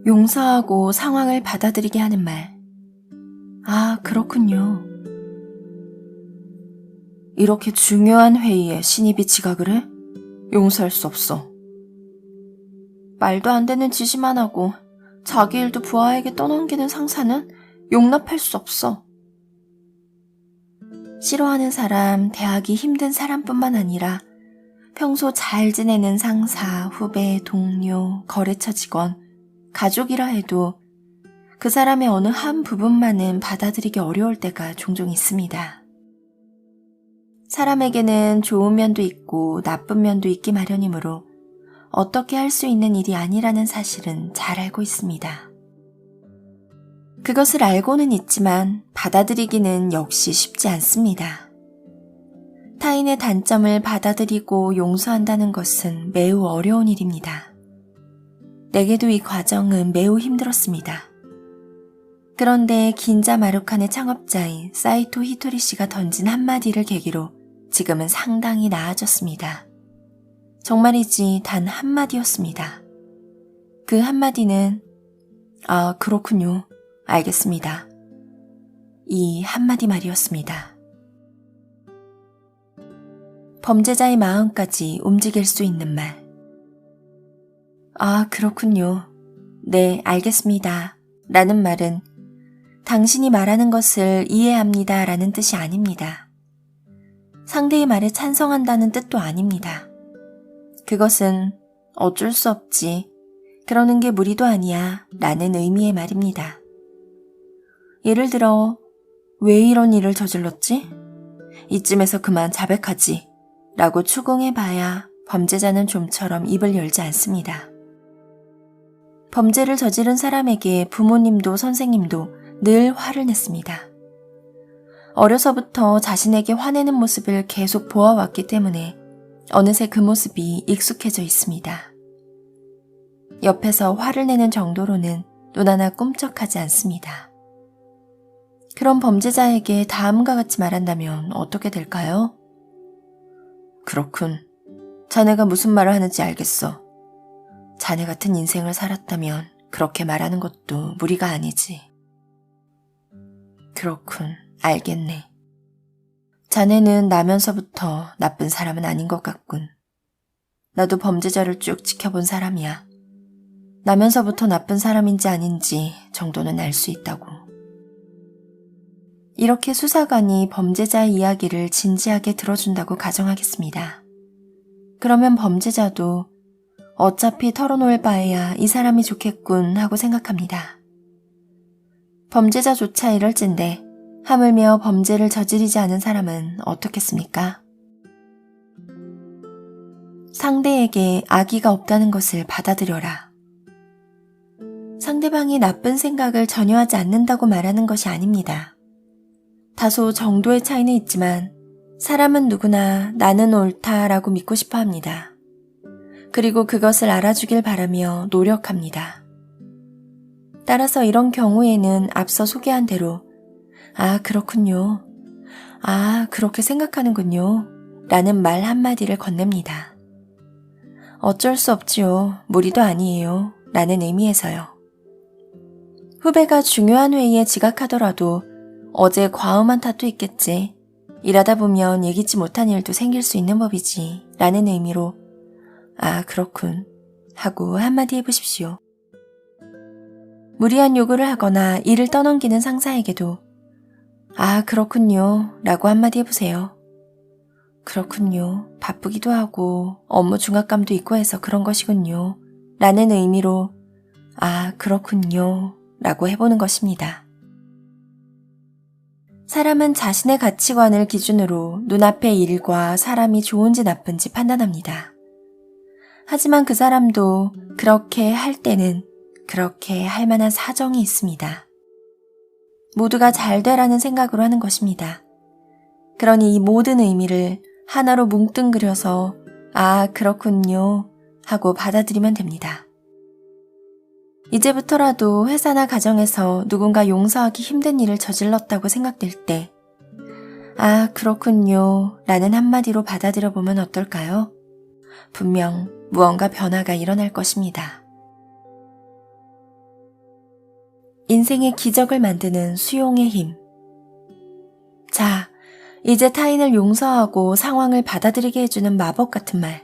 용서하고 상황을 받아들이게 하는 말. 아, 그렇군요. 이렇게 중요한 회의에 신입이 지각을 해? 용서할 수 없어. 말도 안 되는 지시만 하고 자기 일도 부하에게 떠넘기는 상사는 용납할 수 없어. 싫어하는 사람, 대하기 힘든 사람뿐만 아니라 평소 잘 지내는 상사, 후배, 동료, 거래처 직원, 가족이라 해도 그 사람의 어느 한 부분만은 받아들이기 어려울 때가 종종 있습니다. 사람에게는 좋은 면도 있고 나쁜 면도 있기 마련이므로 어떻게 할 수 있는 일이 아니라는 사실은 잘 알고 있습니다. 그것을 알고는 있지만 받아들이기는 역시 쉽지 않습니다. 타인의 단점을 받아들이고 용서한다는 것은 매우 어려운 일입니다. 내게도 이 과정은 매우 힘들었습니다. 그런데 긴자 마루칸의 창업자인 사이토 히토리 씨가 던진 한마디를 계기로 지금은 상당히 나아졌습니다. 정말이지 단 한마디였습니다. 그 한마디는 아, 그렇군요. 알겠습니다. 이 한마디 말이었습니다. 범죄자의 마음까지 움직일 수 있는 말. 아, 그렇군요. 네, 알겠습니다. 라는 말은 당신이 말하는 것을 이해합니다 라는 뜻이 아닙니다. 상대의 말에 찬성한다는 뜻도 아닙니다. 그것은 어쩔 수 없지, 그러는 게 무리도 아니야 라는 의미의 말입니다. 예를 들어 왜 이런 일을 저질렀지? 이쯤에서 그만 자백하지 라고 추궁해봐야 범죄자는 좀처럼 입을 열지 않습니다. 범죄를 저지른 사람에게 부모님도 선생님도 늘 화를 냈습니다. 어려서부터 자신에게 화내는 모습을 계속 보아왔기 때문에 어느새 그 모습이 익숙해져 있습니다. 옆에서 화를 내는 정도로는 눈 하나 꿈쩍하지 않습니다. 그런 범죄자에게 다음과 같이 말한다면 어떻게 될까요? 그렇군. 자네가 무슨 말을 하는지 알겠어. 자네 같은 인생을 살았다면 그렇게 말하는 것도 무리가 아니지. 그렇군. 알겠네. 자네는 나면서부터 나쁜 사람은 아닌 것 같군. 나도 범죄자를 쭉 지켜본 사람이야. 나면서부터 나쁜 사람인지 아닌지 정도는 알 수 있다고. 이렇게 수사관이 범죄자의 이야기를 진지하게 들어준다고 가정하겠습니다. 그러면 범죄자도 어차피 털어놓을 바에야 이 사람이 좋겠군 하고 생각합니다. 범죄자조차 이럴진데 하물며 범죄를 저지르지 않은 사람은 어떻겠습니까? 상대에게 악의가 없다는 것을 받아들여라. 상대방이 나쁜 생각을 전혀 하지 않는다고 말하는 것이 아닙니다. 다소 정도의 차이는 있지만 사람은 누구나 나는 옳다라고 믿고 싶어 합니다. 그리고 그것을 알아주길 바라며 노력합니다. 따라서 이런 경우에는 앞서 소개한 대로 아, 그렇군요. 아, 그렇게 생각하는군요. 라는 말 한마디를 건넵니다. 어쩔 수 없지요. 무리도 아니에요. 라는 의미에서요. 후배가 중요한 회의에 지각하더라도 어제 과음한 탓도 있겠지. 일하다 보면 예기치 못한 일도 생길 수 있는 법이지. 라는 의미로 아, 그렇군. 하고 한마디 해보십시오. 무리한 요구를 하거나 일을 떠넘기는 상사에게도 아, 그렇군요. 라고 한마디 해보세요. 그렇군요. 바쁘기도 하고 업무 중압감도 있고 해서 그런 것이군요. 라는 의미로 아, 그렇군요. 라고 해보는 것입니다. 사람은 자신의 가치관을 기준으로 눈앞의 일과 사람이 좋은지 나쁜지 판단합니다. 하지만 그 사람도 그렇게 할 때는 그렇게 할 만한 사정이 있습니다. 모두가 잘 되라는 생각으로 하는 것입니다. 그러니 이 모든 의미를 하나로 뭉뚱그려서 아, 그렇군요 하고 받아들이면 됩니다. 이제부터라도 회사나 가정에서 누군가 용서하기 힘든 일을 저질렀다고 생각될 때 아, 그렇군요 라는 한마디로 받아들여 보면 어떨까요? 분명 무언가 변화가 일어날 것입니다. 인생의 기적을 만드는 수용의 힘. 자, 이제 타인을 용서하고 상황을 받아들이게 해주는 마법 같은 말.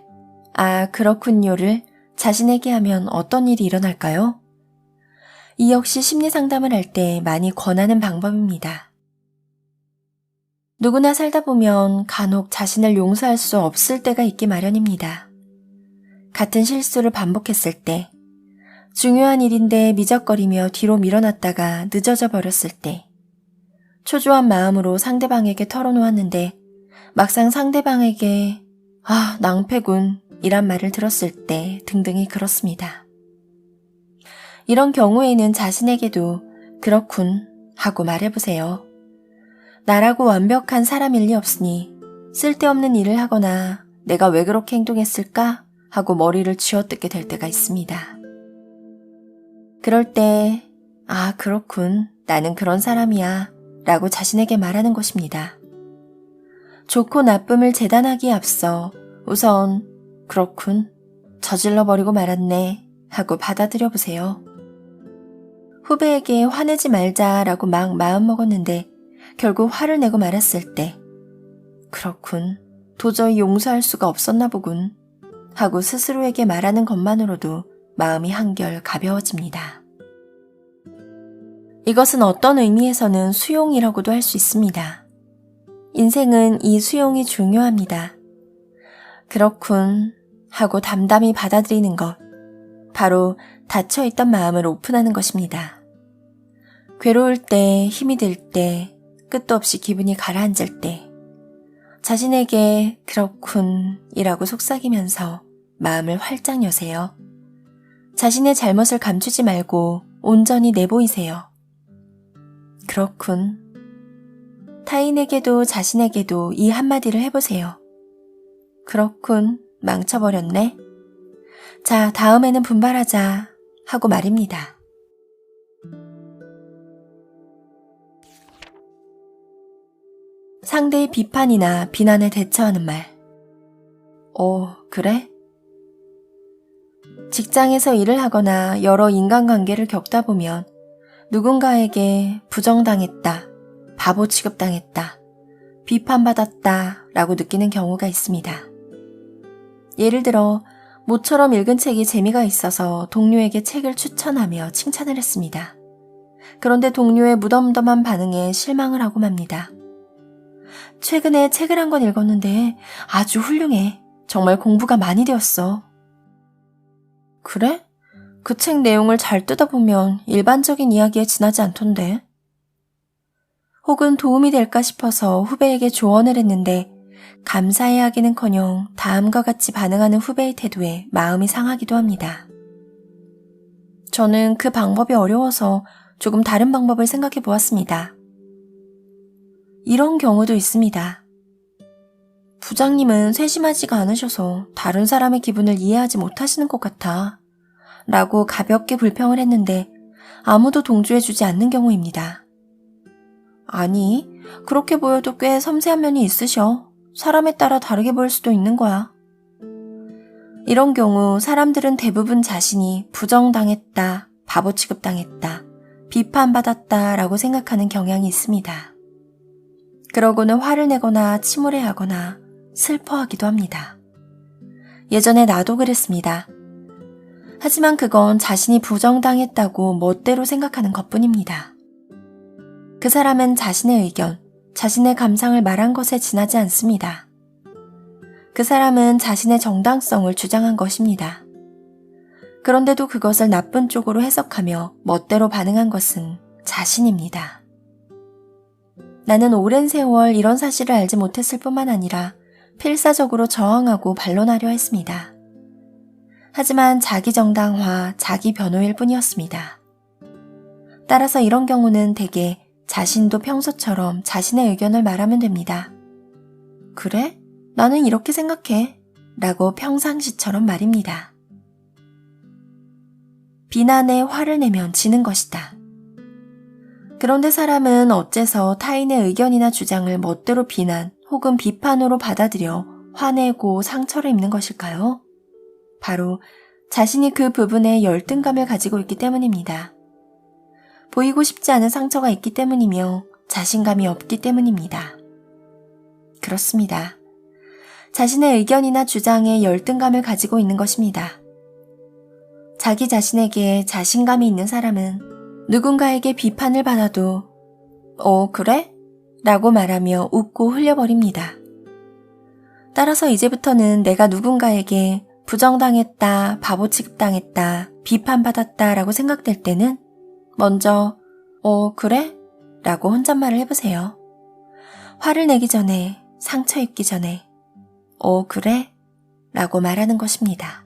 아, 그렇군요를 자신에게 하면 어떤 일이 일어날까요? 이 역시 심리 상담을 할 때 많이 권하는 방법입니다. 누구나 살다 보면 간혹 자신을 용서할 수 없을 때가 있기 마련입니다. 같은 실수를 반복했을 때, 중요한 일인데 미적거리며 뒤로 밀어놨다가 늦어져 버렸을 때, 초조한 마음으로 상대방에게 털어놓았는데 막상 상대방에게 아, 낭패군 이란 말을 들었을 때 등등이 그렇습니다. 이런 경우에는 자신에게도 그렇군 하고 말해보세요. 나라고 완벽한 사람일 리 없으니 쓸데없는 일을 하거나 내가 왜 그렇게 행동했을까 하고 머리를 쥐어뜯게 될 때가 있습니다. 그럴 때 아, 그렇군. 나는 그런 사람이야 라고 자신에게 말하는 것입니다. 좋고 나쁨을 재단하기에 앞서 우선 그렇군, 저질러버리고 말았네 하고 받아들여 보세요. 후배에게 화내지 말자라고 막 마음먹었는데 결국 화를 내고 말았을 때 그렇군, 도저히 용서할 수가 없었나 보군 하고 스스로에게 말하는 것만으로도 마음이 한결 가벼워집니다. 이것은 어떤 의미에서는 수용이라고도 할 수 있습니다. 인생은 이 수용이 중요합니다. 그렇군 하고 담담히 받아들이는 것, 바로 닫혀있던 마음을 오픈하는 것입니다. 괴로울 때, 힘이 들 때, 끝도 없이 기분이 가라앉을 때, 자신에게 그렇군 이라고 속삭이면서 마음을 활짝 여세요. 자신의 잘못을 감추지 말고 온전히 내보이세요. 그렇군. 타인에게도 자신에게도 이 한마디를 해보세요. 그렇군, 망쳐버렸네. 자, 다음에는 분발하자 하고 말입니다. 상대의 비판이나 비난에 대처하는 말. 그래? 직장에서 일을 하거나 여러 인간관계를 겪다 보면 누군가에게 부정당했다, 바보 취급당했다, 비판받았다 라고 느끼는 경우가 있습니다. 예를 들어 모처럼 읽은 책이 재미가 있어서 동료에게 책을 추천하며 칭찬을 했습니다. 그런데 동료의 무덤덤한 반응에 실망을 하고 맙니다. 최근에 책을 한 권 읽었는데 아주 훌륭해. 정말 공부가 많이 되었어. 그래? 그 책 내용을 잘 뜯어보면 일반적인 이야기에 지나지 않던데. 혹은 도움이 될까 싶어서 후배에게 조언을 했는데 감사해 하기는커녕 다음과 같이 반응하는 후배의 태도에 마음이 상하기도 합니다. 저는 그 방법이 어려워서 조금 다른 방법을 생각해 보았습니다. 이런 경우도 있습니다. 부장님은 세심하지가 않으셔서 다른 사람의 기분을 이해하지 못하시는 것 같아 라고 가볍게 불평을 했는데 아무도 동조해주지 않는 경우입니다. 아니, 그렇게 보여도 꽤 섬세한 면이 있으셔. 사람에 따라 다르게 보일 수도 있는 거야. 이런 경우 사람들은 대부분 자신이 부정당했다, 바보 취급당했다, 비판받았다 라고 생각하는 경향이 있습니다. 그러고는 화를 내거나 침울해하거나 슬퍼하기도 합니다. 예전에 나도 그랬습니다. 하지만 그건 자신이 부정당했다고 멋대로 생각하는 것뿐입니다. 그 사람은 자신의 의견, 자신의 감상을 말한 것에 지나지 않습니다. 그 사람은 자신의 정당성을 주장한 것입니다. 그런데도 그것을 나쁜 쪽으로 해석하며 멋대로 반응한 것은 자신입니다. 나는 오랜 세월 이런 사실을 알지 못했을 뿐만 아니라 필사적으로 저항하고 반론하려 했습니다. 하지만 자기 정당화, 자기 변호일 뿐이었습니다. 따라서 이런 경우는 대개 자신도 평소처럼 자신의 의견을 말하면 됩니다. 그래? 나는 이렇게 생각해 라고 평상시처럼 말입니다. 비난에 화를 내면 지는 것이다. 그런데 사람은 어째서 타인의 의견이나 주장을 멋대로 비난 혹은 비판으로 받아들여 화내고 상처를 입는 것일까요? 바로 자신이 그 부분에 열등감을 가지고 있기 때문입니다. 보이고 싶지 않은 상처가 있기 때문이며 자신감이 없기 때문입니다. 그렇습니다. 자신의 의견이나 주장에 열등감을 가지고 있는 것입니다. 자기 자신에게 자신감이 있는 사람은 누군가에게 비판을 받아도 그래? 라고 말하며 웃고 흘려버립니다. 따라서 이제부터는 내가 누군가에게 부정당했다, 바보 취급당했다, 비판받았다 라고 생각될 때는 먼저 그래? 라고 혼잣말을 해보세요. 화를 내기 전에, 상처 입기 전에 그래? 라고 말하는 것입니다.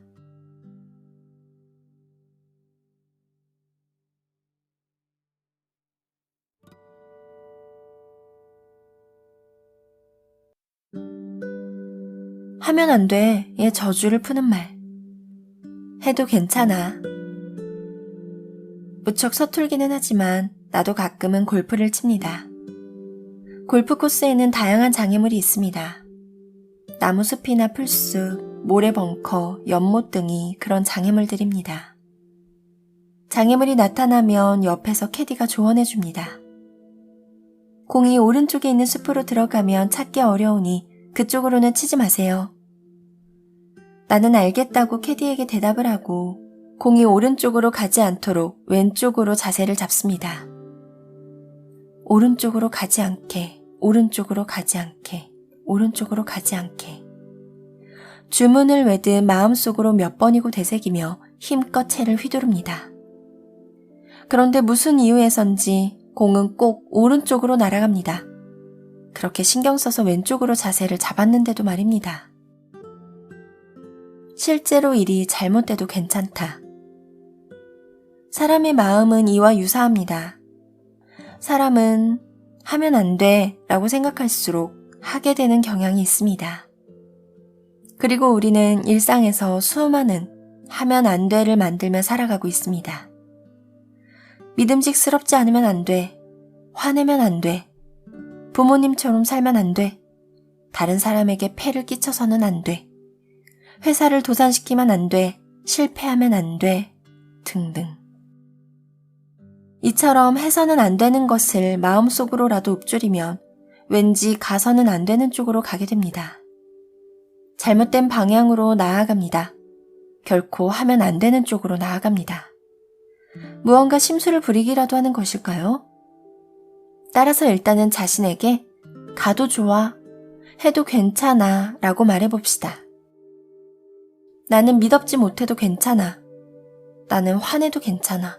하면 안 돼의 저주를 푸는 말. 해도 괜찮아. 무척 서툴기는 하지만 나도 가끔은 골프를 칩니다. 골프 코스에는 다양한 장애물이 있습니다. 나무숲이나 풀숲, 모래 벙커, 연못 등이 그런 장애물들입니다. 장애물이 나타나면 옆에서 캐디가 조언해줍니다. 공이 오른쪽에 있는 숲으로 들어가면 찾기 어려우니 그쪽으로는 치지 마세요. 나는 알겠다고 캐디에게 대답을 하고 공이 오른쪽으로 가지 않도록 왼쪽으로 자세를 잡습니다. 오른쪽으로 가지 않게, 오른쪽으로 가지 않게, 오른쪽으로 가지 않게. 주문을 외듯 마음속으로 몇 번이고 되새기며 힘껏 채를 휘두릅니다. 그런데 무슨 이유에선지 공은 꼭 오른쪽으로 날아갑니다. 그렇게 신경 써서 왼쪽으로 자세를 잡았는데도 말입니다. 실제로 일이 잘못돼도 괜찮다. 사람의 마음은 이와 유사합니다. 사람은 하면 안 돼 라고 생각할수록 하게 되는 경향이 있습니다. 그리고 우리는 일상에서 수많은 하면 안 돼를 만들며 살아가고 있습니다. 믿음직스럽지 않으면 안 돼, 화내면 안 돼, 부모님처럼 살면 안 돼, 다른 사람에게 폐를 끼쳐서는 안 돼, 회사를 도산시키면 안 돼, 실패하면 안 돼, 등등. 이처럼 해서는 안 되는 것을 마음속으로라도 읊조리면 왠지 가서는 안 되는 쪽으로 가게 됩니다. 잘못된 방향으로 나아갑니다. 결코 하면 안 되는 쪽으로 나아갑니다. 무언가 심술을 부리기라도 하는 것일까요? 따라서 일단은 자신에게 가도 좋아, 해도 괜찮아 라고 말해봅시다. 나는 미덥지 못해도 괜찮아. 나는 화내도 괜찮아.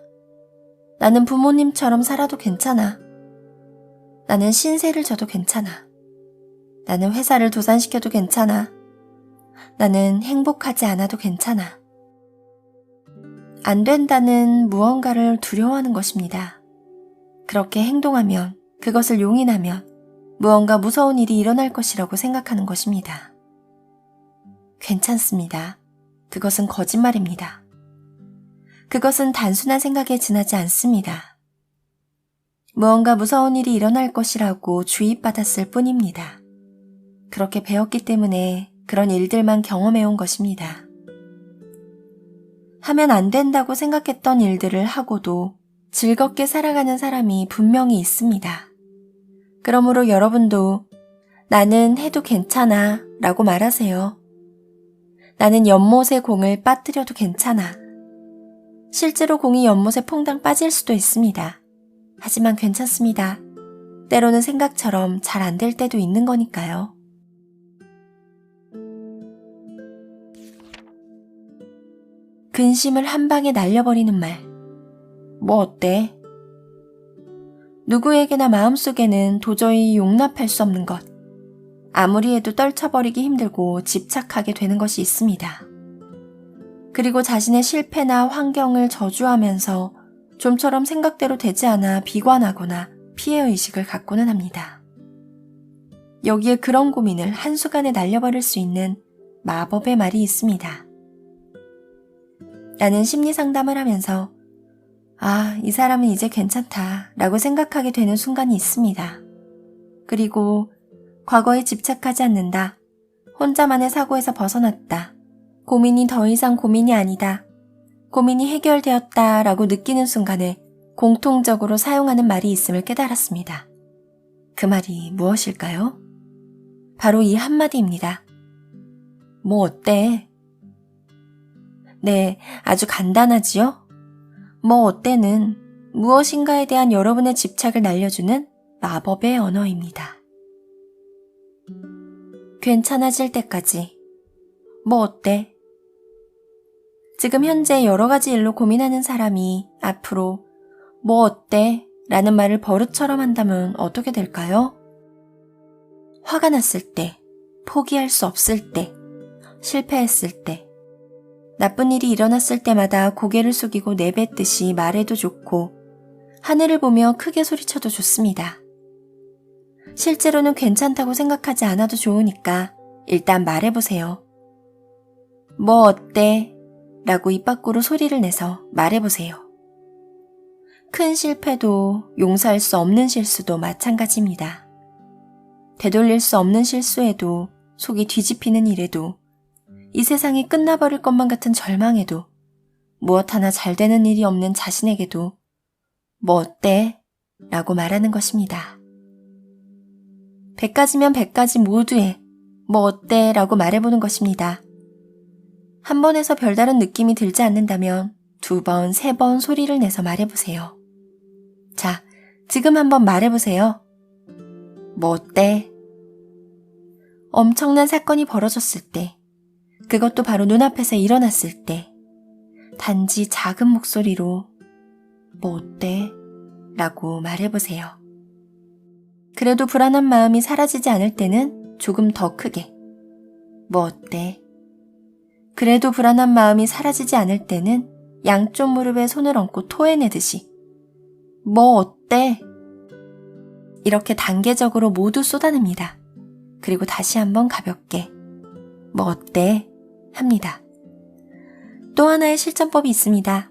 나는 부모님처럼 살아도 괜찮아. 나는 신세를 져도 괜찮아. 나는 회사를 도산시켜도 괜찮아. 나는 행복하지 않아도 괜찮아. 안 된다는 무언가를 두려워하는 것입니다. 그렇게 행동하면, 그것을 용인하면 무언가 무서운 일이 일어날 것이라고 생각하는 것입니다. 괜찮습니다. 그것은 거짓말입니다. 그것은 단순한 생각에 지나지 않습니다. 무언가 무서운 일이 일어날 것이라고 주입받았을 뿐입니다. 그렇게 배웠기 때문에 그런 일들만 경험해온 것입니다. 하면 안 된다고 생각했던 일들을 하고도 즐겁게 살아가는 사람이 분명히 있습니다. 그러므로 여러분도 나는 해도 괜찮아 라고 말하세요. 나는 연못에 공을 빠뜨려도 괜찮아. 실제로 공이 연못에 퐁당 빠질 수도 있습니다. 하지만 괜찮습니다. 때로는 생각처럼 잘 안 될 때도 있는 거니까요. 근심을 한 방에 날려버리는 말. 뭐 어때? 누구에게나 마음속에는 도저히 용납할 수 없는 것, 아무리 해도 떨쳐버리기 힘들고 집착하게 되는 것이 있습니다. 그리고 자신의 실패나 환경을 저주하면서 좀처럼 생각대로 되지 않아 비관하거나 피해의식을 갖고는 합니다. 여기에 그런 고민을 한순간에 날려버릴 수 있는 마법의 말이 있습니다. 나는 심리상담을 하면서 이 사람은 이제 괜찮다 라고 생각하게 되는 순간이 있습니다. 그리고 과거에 집착하지 않는다. 혼자만의 사고에서 벗어났다. 고민이 더 이상 고민이 아니다. 고민이 해결되었다 라고 느끼는 순간에 공통적으로 사용하는 말이 있음을 깨달았습니다. 그 말이 무엇일까요? 바로 이 한마디입니다. 뭐 어때? 네, 아주 간단하지요? 뭐 어때는 무엇인가에 대한 여러분의 집착을 날려주는 마법의 언어입니다. 괜찮아질 때까지. 뭐 어때? 지금 현재 여러 가지 일로 고민하는 사람이 앞으로 뭐 어때? 라는 말을 버릇처럼 한다면 어떻게 될까요? 화가 났을 때, 포기할 수 없을 때, 실패했을 때, 나쁜 일이 일어났을 때마다 고개를 숙이고 내뱉듯이 말해도 좋고 하늘을 보며 크게 소리쳐도 좋습니다. 실제로는 괜찮다고 생각하지 않아도 좋으니까 일단 말해보세요. 뭐 어때? 라고 입 밖으로 소리를 내서 말해보세요. 큰 실패도 용서할 수 없는 실수도 마찬가지입니다. 되돌릴 수 없는 실수에도 속이 뒤집히는 일에도 이 세상이 끝나버릴 것만 같은 절망에도 무엇 하나 잘 되는 일이 없는 자신에게도 뭐 어때? 라고 말하는 것입니다. 100가지면 100가지 모두에 뭐 어때? 라고 말해보는 것입니다. 한 번에서 별다른 느낌이 들지 않는다면 2번, 3번 소리를 내서 말해보세요. 자, 지금 한번 말해보세요. 뭐 어때? 엄청난 사건이 벌어졌을 때, 그것도 바로 눈앞에서 일어났을 때, 단지 작은 목소리로 뭐 어때? 라고 말해보세요. 그래도 불안한 마음이 사라지지 않을 때는 조금 더 크게 뭐 어때? 그래도 불안한 마음이 사라지지 않을 때는 양쪽 무릎에 손을 얹고 토해내듯이 뭐 어때? 이렇게 단계적으로 모두 쏟아냅니다. 그리고 다시 한번 가볍게 뭐 어때? 합니다. 또 하나의 실전법이 있습니다.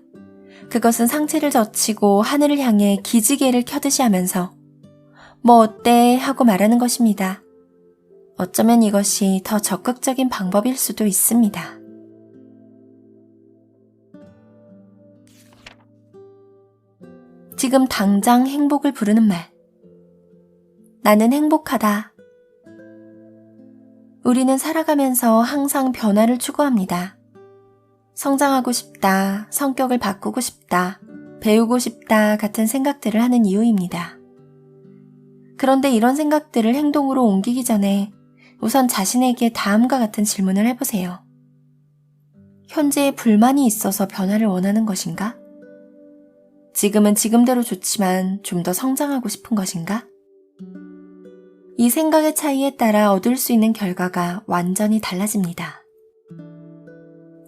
그것은 상체를 젖히고 하늘을 향해 기지개를 켜듯이 하면서 뭐 어때? 하고 말하는 것입니다. 어쩌면 이것이 더 적극적인 방법일 수도 있습니다. 지금 당장 행복을 부르는 말. 나는 행복하다. 우리는 살아가면서 항상 변화를 추구합니다. 성장하고 싶다, 성격을 바꾸고 싶다, 배우고 싶다 같은 생각들을 하는 이유입니다. 그런데 이런 생각들을 행동으로 옮기기 전에 우선 자신에게 다음과 같은 질문을 해보세요. 현재에 불만이 있어서 변화를 원하는 것인가? 지금은 지금대로 좋지만 좀 더 성장하고 싶은 것인가? 이 생각의 차이에 따라 얻을 수 있는 결과가 완전히 달라집니다.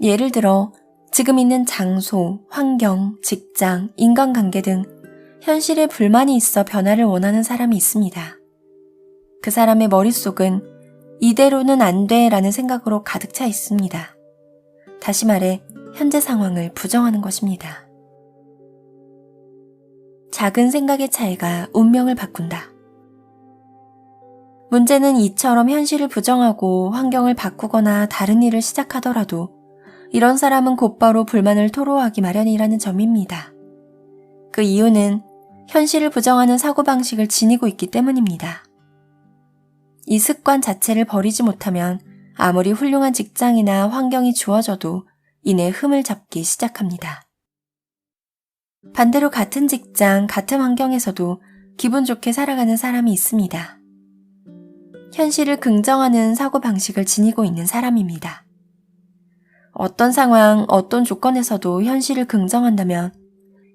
예를 들어 지금 있는 장소, 환경, 직장, 인간관계 등 현실에 불만이 있어 변화를 원하는 사람이 있습니다. 그 사람의 머릿속은 이대로는 안 돼 라는 생각으로 가득 차 있습니다. 다시 말해 현재 상황을 부정하는 것입니다. 작은 생각의 차이가 운명을 바꾼다. 문제는 이처럼 현실을 부정하고 환경을 바꾸거나 다른 일을 시작하더라도 이런 사람은 곧바로 불만을 토로하기 마련이라는 점입니다. 그 이유는 현실을 부정하는 사고방식을 지니고 있기 때문입니다. 이 습관 자체를 버리지 못하면 아무리 훌륭한 직장이나 환경이 주어져도 이내 흠을 잡기 시작합니다. 반대로 같은 직장, 같은 환경에서도 기분 좋게 살아가는 사람이 있습니다. 현실을 긍정하는 사고방식을 지니고 있는 사람입니다. 어떤 상황, 어떤 조건에서도 현실을 긍정한다면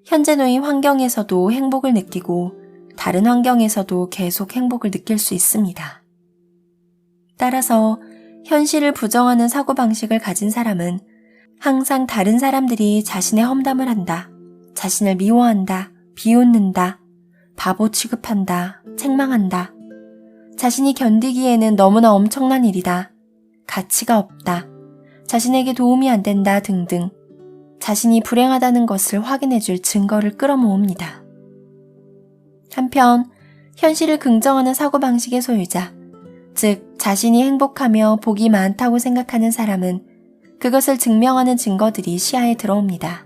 현재 놓인 환경에서도 행복을 느끼고 다른 환경에서도 계속 행복을 느낄 수 있습니다. 따라서 현실을 부정하는 사고방식을 가진 사람은 항상 다른 사람들이 자신의 험담을 한다, 자신을 미워한다, 비웃는다, 바보 취급한다, 책망한다, 자신이 견디기에는 너무나 엄청난 일이다, 가치가 없다, 자신에게 도움이 안 된다 등등 자신이 불행하다는 것을 확인해줄 증거를 끌어모읍니다. 한편 현실을 긍정하는 사고방식의 소유자, 즉 자신이 행복하며 복이 많다고 생각하는 사람은 그것을 증명하는 증거들이 시야에 들어옵니다.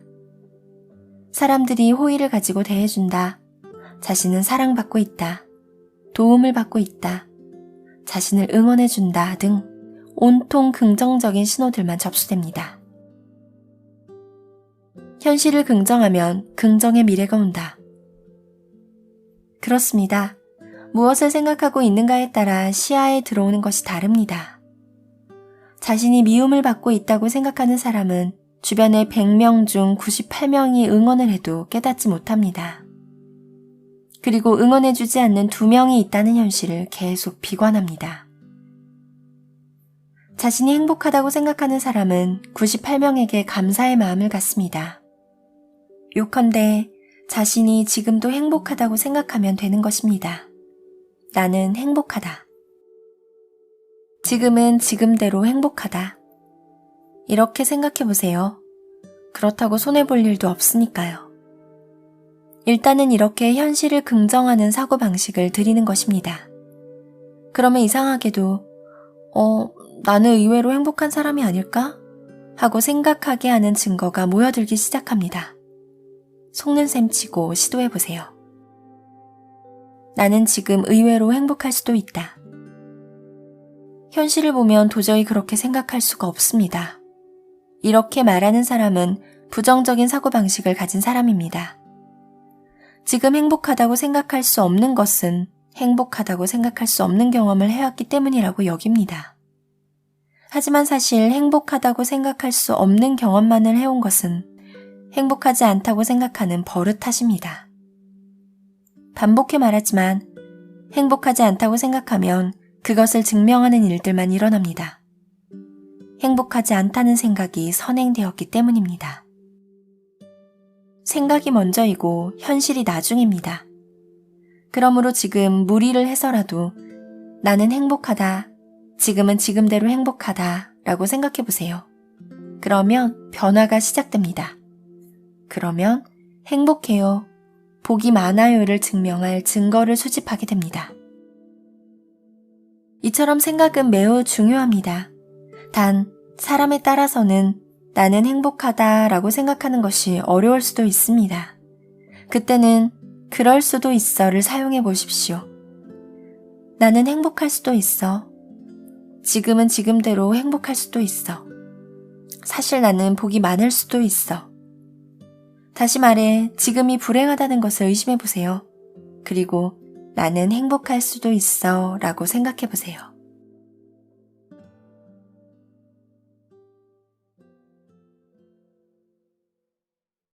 사람들이 호의를 가지고 대해준다. 자신은 사랑받고 있다. 도움을 받고 있다. 자신을 응원해준다 등 온통 긍정적인 신호들만 접수됩니다. 현실을 긍정하면 긍정의 미래가 온다. 그렇습니다. 무엇을 생각하고 있는가에 따라 시야에 들어오는 것이 다릅니다. 자신이 미움을 받고 있다고 생각하는 사람은 주변의 100명 중 98명이 응원을 해도 깨닫지 못합니다. 그리고 응원해주지 않는 2명이 있다는 현실을 계속 비관합니다. 자신이 행복하다고 생각하는 사람은 98명에게 감사의 마음을 갖습니다. 요컨대 자신이 지금도 행복하다고 생각하면 되는 것입니다. 나는 행복하다. 지금은 지금대로 행복하다. 이렇게 생각해 보세요. 그렇다고 손해볼 일도 없으니까요. 일단은 이렇게 현실을 긍정하는 사고방식을 들이는 것입니다. 그러면 이상하게도 나는 의외로 행복한 사람이 아닐까? 하고 생각하게 하는 증거가 모여들기 시작합니다. 속는 셈 치고 시도해보세요. 나는 지금 의외로 행복할 수도 있다. 현실을 보면 도저히 그렇게 생각할 수가 없습니다. 이렇게 말하는 사람은 부정적인 사고방식을 가진 사람입니다. 지금 행복하다고 생각할 수 없는 것은 행복하다고 생각할 수 없는 경험을 해왔기 때문이라고 여깁니다. 하지만 사실 행복하다고 생각할 수 없는 경험만을 해온 것은 행복하지 않다고 생각하는 버릇탓입니다. 반복해 말하지만 행복하지 않다고 생각하면 그것을 증명하는 일들만 일어납니다. 행복하지 않다는 생각이 선행되었기 때문입니다. 생각이 먼저이고 현실이 나중입니다. 그러므로 지금 무리를 해서라도 나는 행복하다, 지금은 지금대로 행복하다 라고 생각해 보세요. 그러면 변화가 시작됩니다. 그러면 행복해요, 복이 많아요를 증명할 증거를 수집하게 됩니다. 이처럼 생각은 매우 중요합니다. 단 사람에 따라서는 나는 행복하다 라고 생각하는 것이 어려울 수도 있습니다. 그때는 그럴 수도 있어를 사용해 보십시오. 나는 행복할 수도 있어. 지금은 지금대로 행복할 수도 있어. 사실 나는 복이 많을 수도 있어. 다시 말해 지금이 불행하다는 것을 의심해 보세요. 그리고 나는 행복할 수도 있어 라고 생각해 보세요.